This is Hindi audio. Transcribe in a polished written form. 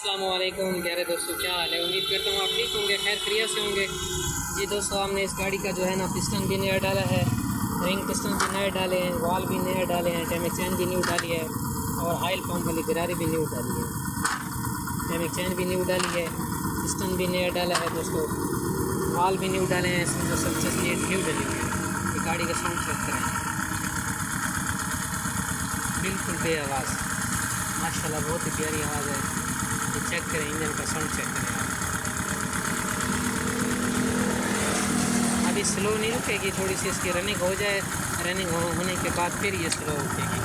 अस्सलाम वालेकुम प्यारे दोस्तों, क्या हाल है। उम्मीद करता हूँ आप ठीक होंगे, खैर खैरियत से होंगे। जी दोस्तों, हमने इस गाड़ी का जो है ना पिस्टन भी नया डाला है, रिंग पिस्टन भी नए डाले हैं, वॉल भी नया डाले हैं, टैमिक चैन भी न्यू डाली है और ऑयल पंप वाली गरारी भी न्यू डाली है। टैमिक चैन भी न्यू डाली है, पिस्टन भी नया डाला है दोस्तों, वॉल भी न्यू डाले हैं, समझो सब चीज़ न्यू डाली है। ये गाड़ी का साउंड चेक करें, बिल्कुल बे आवाज़, माशाल्लाह बहुत ही प्यारी आवाज़ है। ये चेक करें, इंजन का साउंड चेक करें। अभी स्लो नहीं रुकेगी, थोड़ी सी इसकी रनिंग हो जाए, रनिंग होने के बाद फिर ये स्लो रुकेगी।